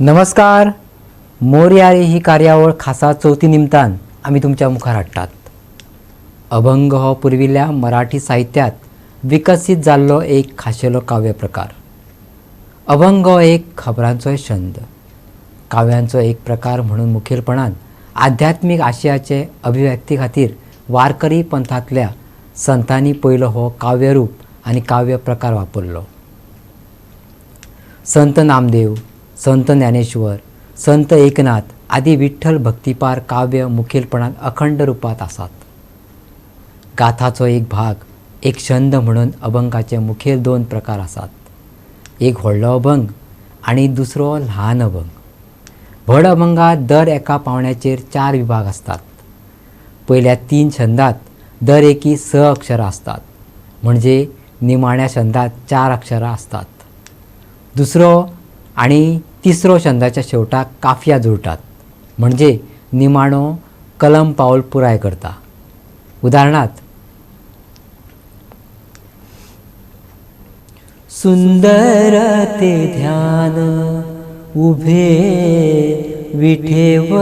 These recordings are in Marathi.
नमस्कार. मोरयारी ही कार्यावळ खासा चवथी निमतान आम्ही तुमच्या मुखार हाडटात. अभंग हो पुर्विल्ल्या मराठी साहित्यात विकसीत जाल्लो एक खाशेलो काव्य प्रकार. अभंग हो एक खबरांचो छंद, काव्यांचो एक प्रकार म्हणून मुखेलपणान आध्यात्मिक आशयाचे अभिव्यक्ती खातीर वारकरी पंथांतल्या संतांनी पयलो हो काव्यरूप आनी काव्य प्रकार वापरलो. संत नामदेव, संत ज्ञानेश्वर, संत एकनाथ आदी विठ्ठल भक्तिपार काव्य मुखेलपणान अखंड रूपात आसात. गाथाचो एक भाग, एक छंद म्हणून अभंगाचे मुखेल दोन प्रकार आसात. एक व्हडलो अभंग आनी दुसरो ल्हान अभंग. व्हड अभंगात दर एका पावण्याचेर 4 विभाग असतात. पयल्या 3 छंदात दर एकी 6 अक्षरां असतात, म्हणजे निमाण्या छंदात 4 अक्षरां असतात. दुसरो आणि तिसरो छंदाच्या शेवटाक काफिया जोडटात, म्हणजे निमाणो कलम पाऊल पुराय करता. उदाहरणार्थ, सुंदर ते ध्यान उभे विठेवरी,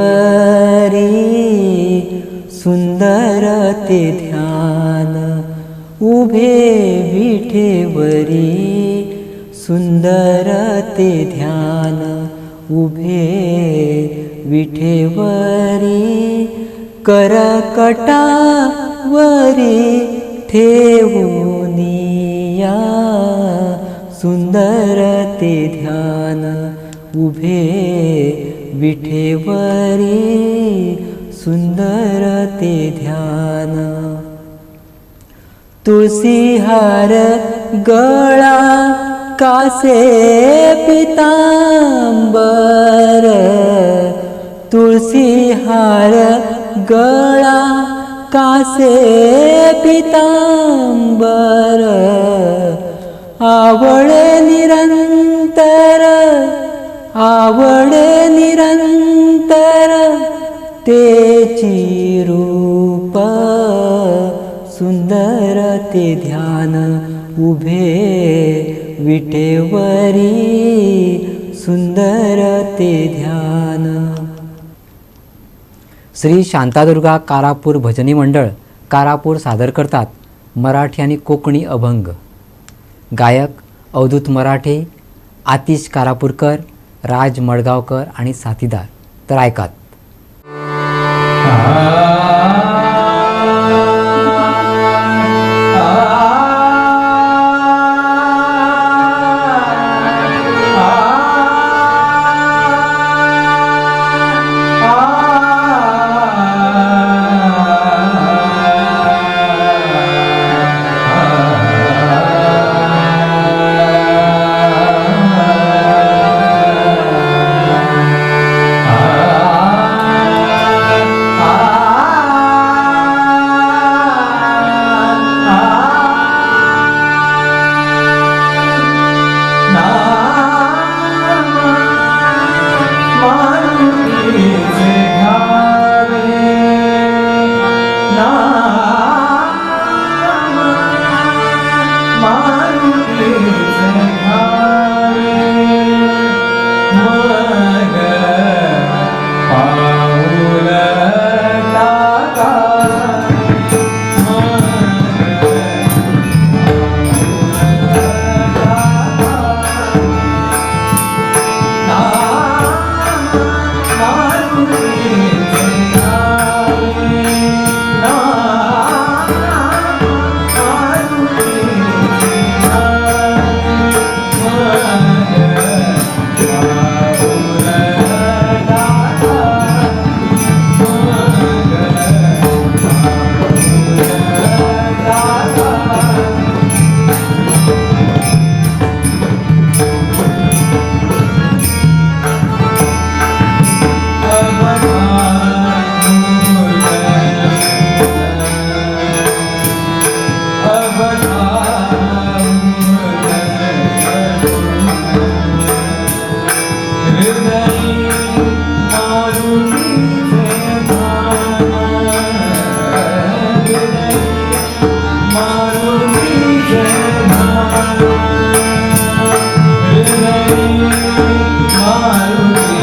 सुंदर ते ध्यान उभे विठेवरी, सुंदर ते ध्यान उभे विठेवरी, करकटावरी ठेवूनिया, सुंदर ते ध्यान उभे विठेवरी, सुंदर ते ध्यान. तुळसी हार गळा कासे पितांबर, तुळसी हार गळा कासे पितांबर, आवळे निरंतर, आवळे निरंतर तेची रूप, सुंदर ते ध्यान उभे विठेवरी, सुंदर ते ध्यान. श्री शांतादुर्गा कारापूर भजनी मंडळ कारापूर सादर करतात मराठी आणि कोकणी अभंग. गायक अवधूत मराठे, आतिश कारापूरकर, राज मडगावकर आणि साथीदार. तर ऐकात. Maruti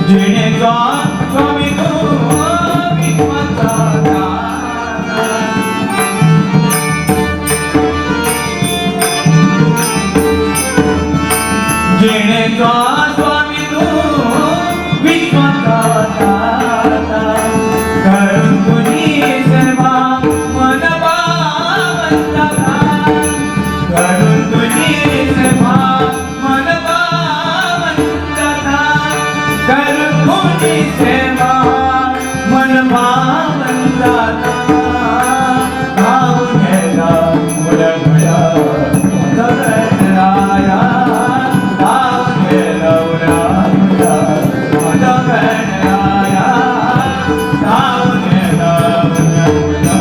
जिणेचा स्वामी तू विश्वाचा दाता. जिणेचा स्वामी तू विश्वाचा दाता. करून तुझी सेवा मन भावंताला. करून तुझी सेवा मन भावंताला. करून तुझी सेवा मन भावंताला. भाव घ्यायला मुळमुळा गणराया. भाव घ्यायला मुळमुळा गणराया. भाव घ्यायला मुळमुळा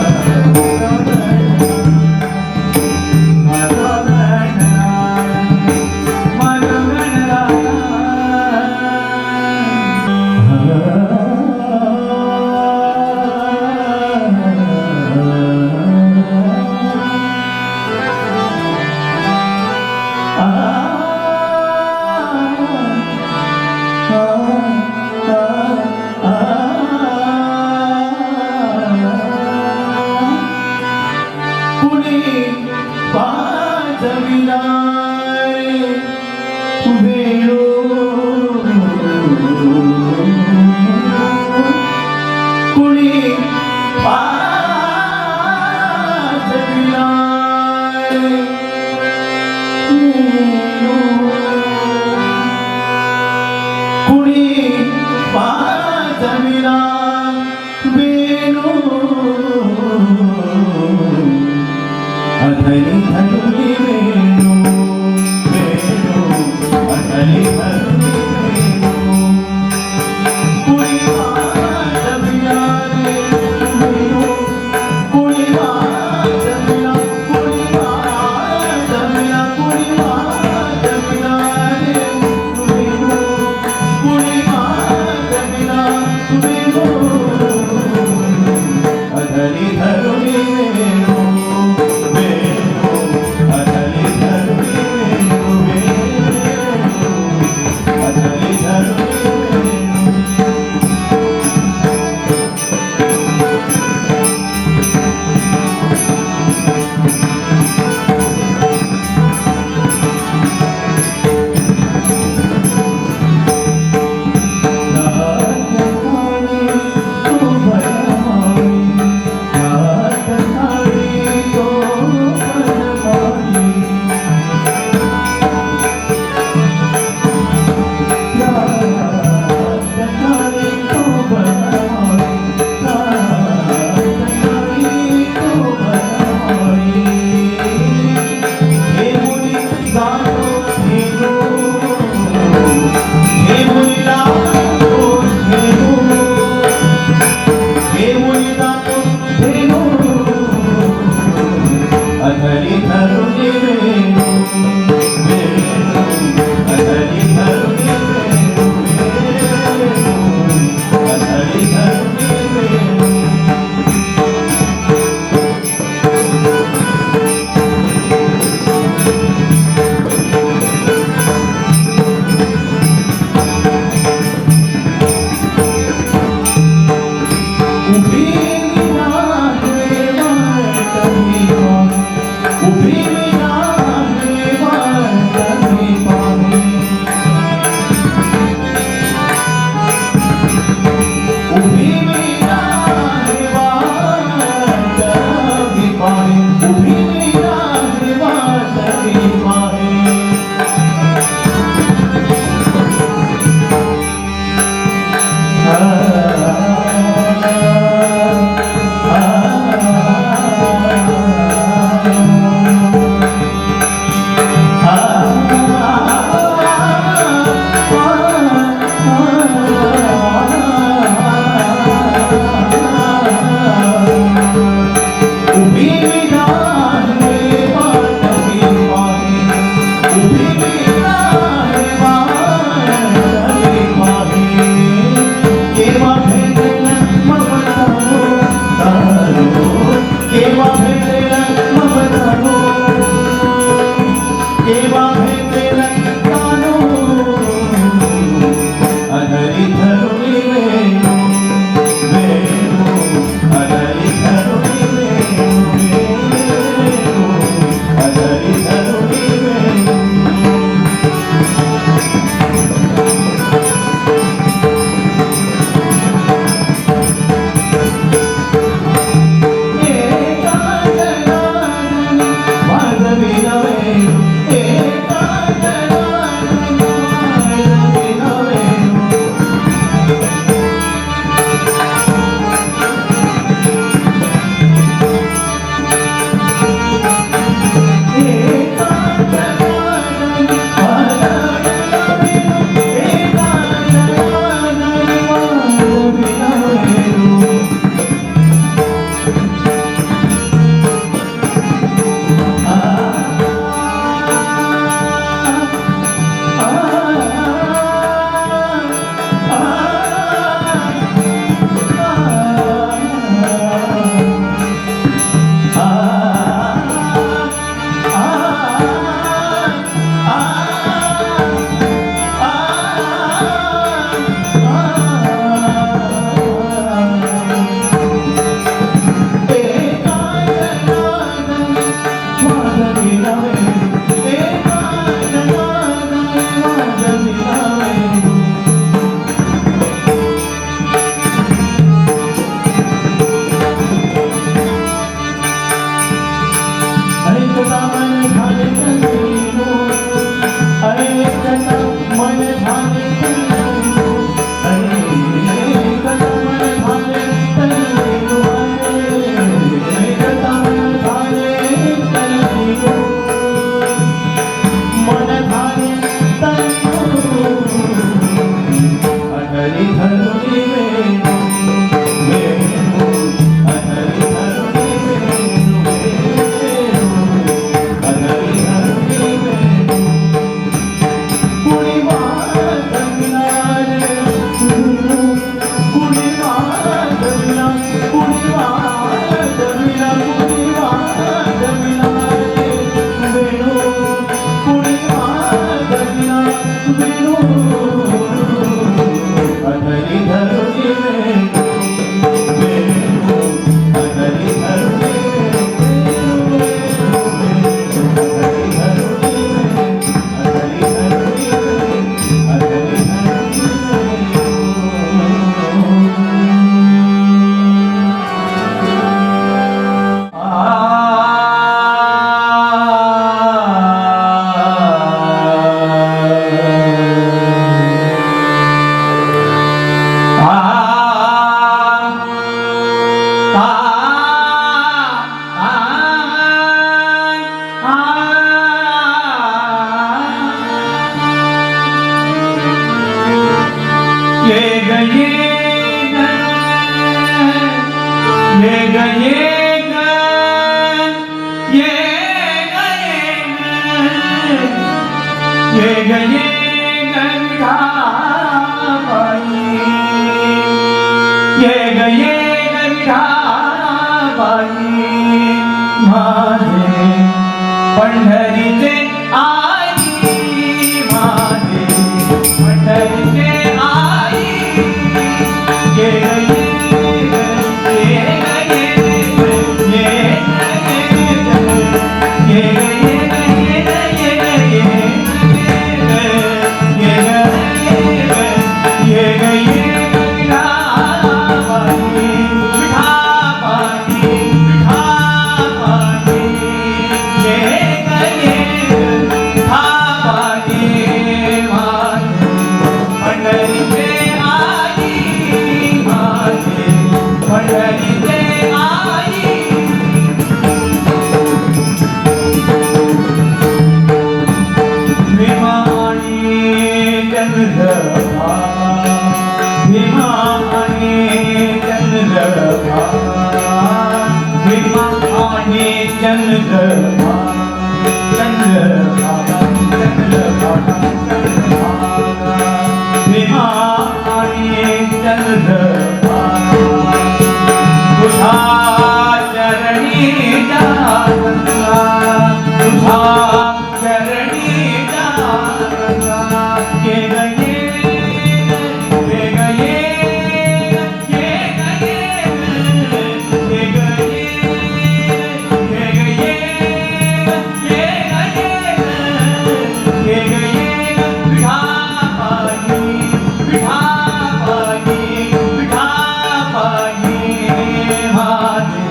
Thank you. ये ग ये ग ये ग ये ग ये ग ये ग ये ग विठाबाई ये ग ये ग विठाबाई माझे पंढरीचे आई माझे पंढरीचे आई ये ग ये ग ये ग ये ग ये ग ये ग ये ग ये ग ये ग विठाबाई विठाबाई विठाबाई ये ग ये विठाबाई माझे पंढरीचे आई माझे पंढरीचे आई भीमा आणि चंद्रभागा भीमा आणि चंद्रभागा भीमा आणि चंद्रभागा चंद्रभागा चंद्रभागा चंद्रभागा भीमा आणि चंद्रभागा तुझा चरणी जागंगा तुझा चरणी जागंगा ये ग ये ग ये ये ग ये ये ग ये ये ग ये ये ग ये ये ग ये विठाबाई विठाबाई विठाबाई माझे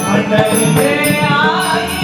पंढरीचे आई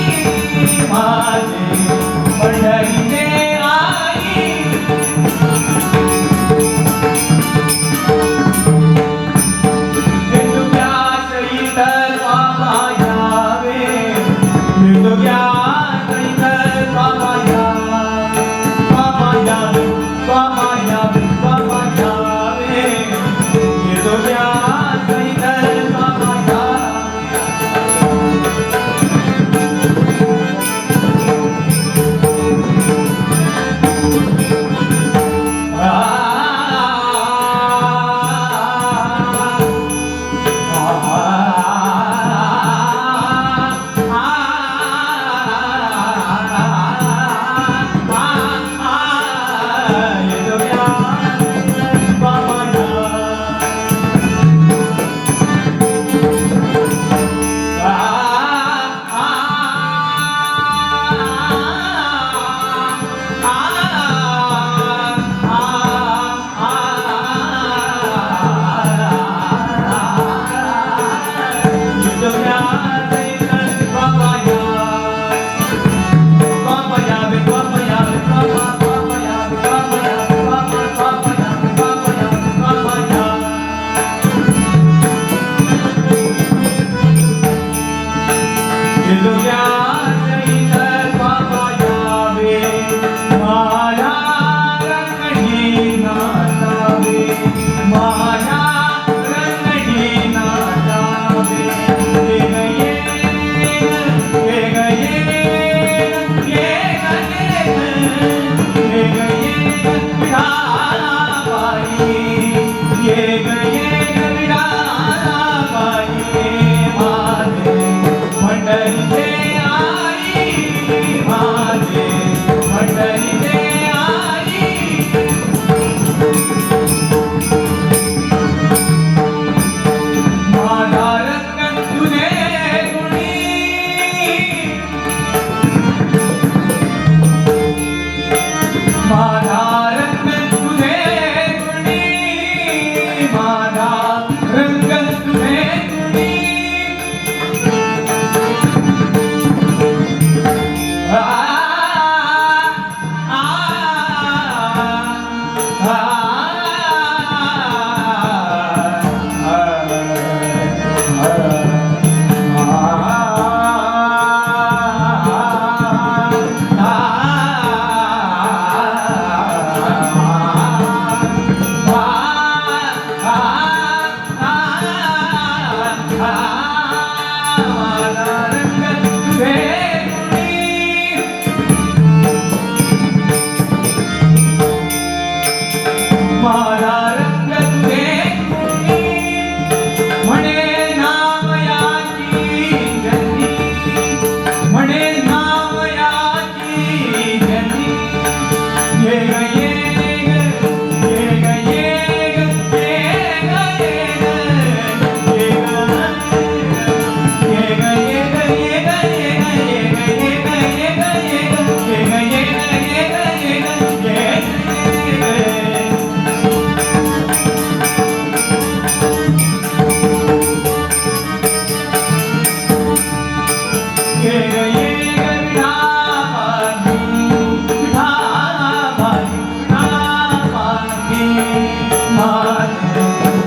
माझे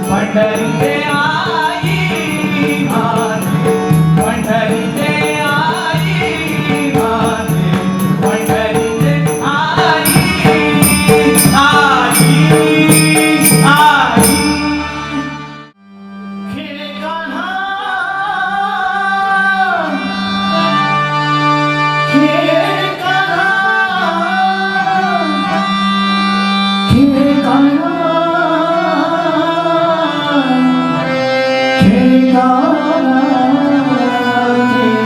पंढरीचे आई माझे पंढरीचे आई माझे पंढरीचे आई आई आई खेळ कान्हा खेळ कान्हा खेळ कान्हा खेळ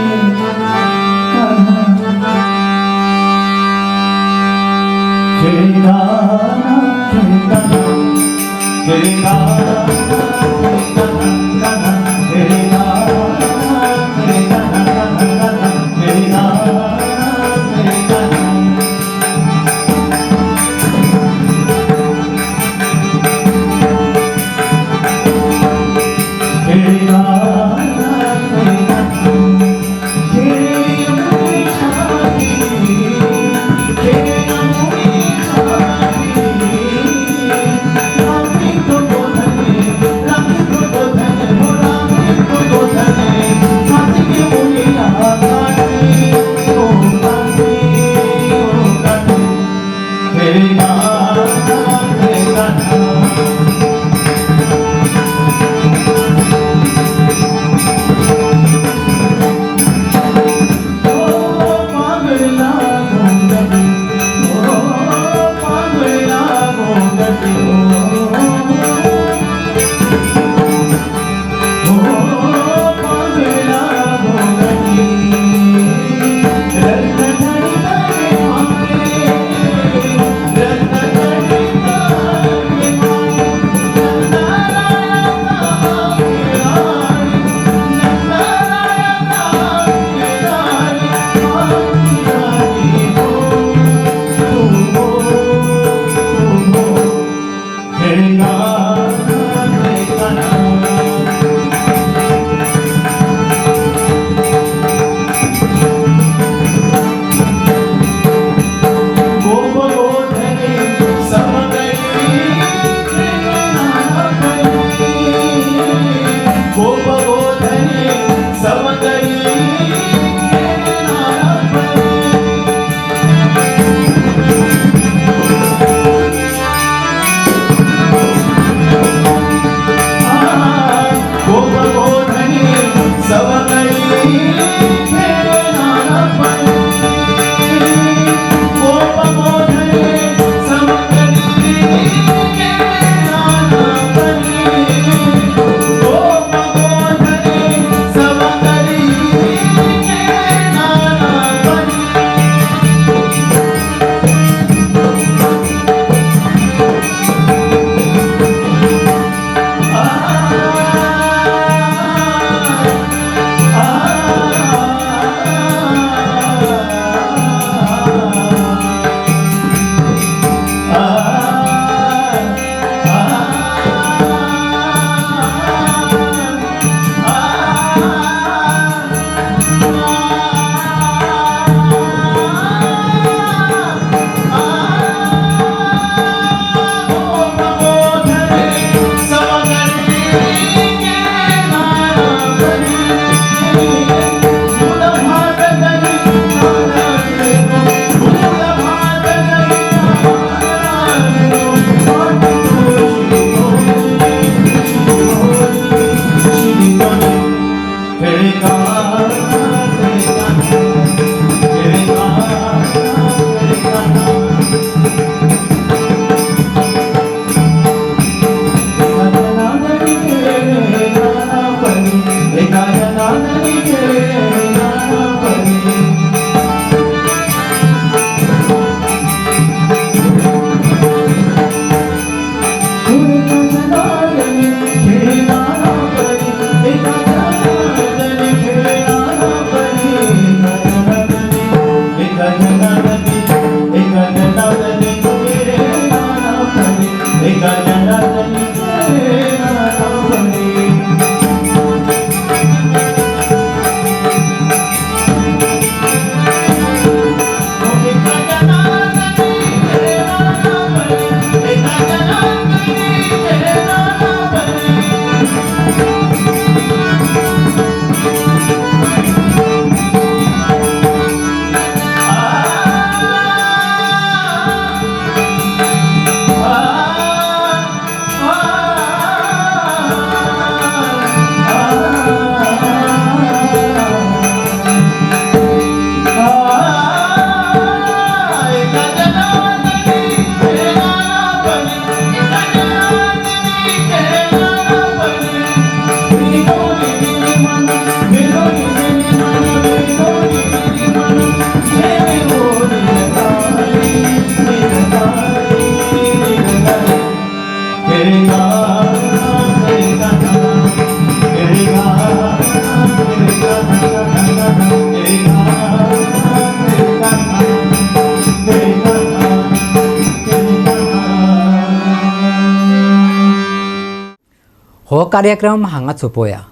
हो कार्यक्रम हांगा सोंपोवया.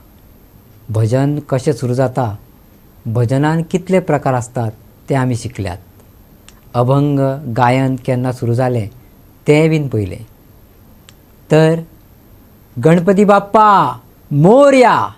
भजन कशें सुरू जाता, भजनान कितले प्रकार आसतात ते आमी शिकल्यात. अभंग गायन केन्ना सुरू जालें तें बीन पयलें. तर गणपती बाप्पा मोरया.